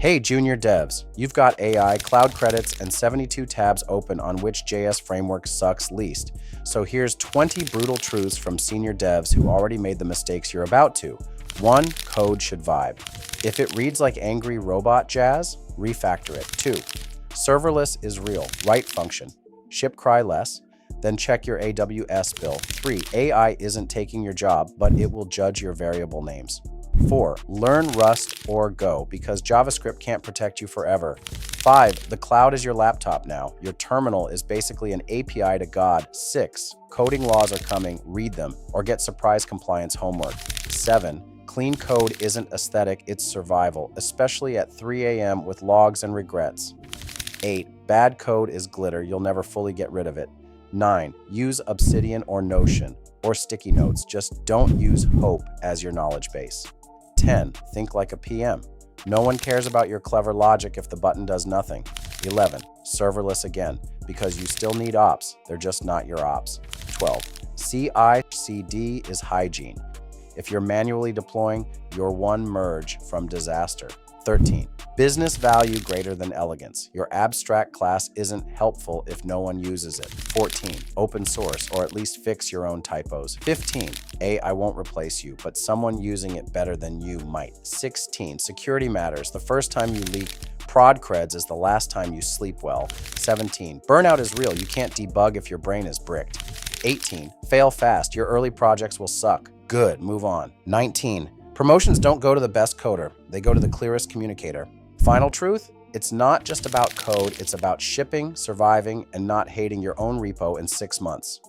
Hey junior devs, you've got AI, cloud credits, and 72 tabs open on which JS framework sucks least. So here's 20 brutal truths from senior devs who already made the mistakes you're about to. 1. Code should vibe. If it reads like angry robot jazz, refactor it. 2. Serverless is real. Write function. Ship cry less. Then check your AWS bill. 3. AI isn't taking your job, but it will judge your variable names. 4. Learn Rust or Go, because JavaScript can't protect you forever. 5. The cloud is your laptop now. Your terminal is basically an API to God. 6. Coding laws are coming. Read them, or get surprise compliance homework. 7. Clean code isn't aesthetic, it's survival, especially at 3 a.m. with logs and regrets. 8. Bad code is glitter. You'll never fully get rid of it. 9. Use Obsidian or Notion, or sticky notes. Just don't use Hope as your knowledge base. 10. Think like a PM. No one cares about your clever logic if the button does nothing. 11. Serverless again, because you still need ops, they're just not your ops. 12. CI/CD is hygiene. If you're manually deploying, you're one merge from disaster. 13. Business value greater than elegance. Your abstract class isn't helpful if no one uses it. 14. Open source, or at least fix your own typos. 15. I won't replace you, but someone using it better than you might. 16. Security matters. The first time you leak prod creds is the last time you sleep well. 17. Burnout is real. You can't debug if your brain is bricked. 18. Fail fast. Your early projects will suck. Good, move on. 19. Promotions don't go to the best coder, they go to the clearest communicator. Final truth? It's not just about code, it's about shipping, surviving, and not hating your own repo in 6 months.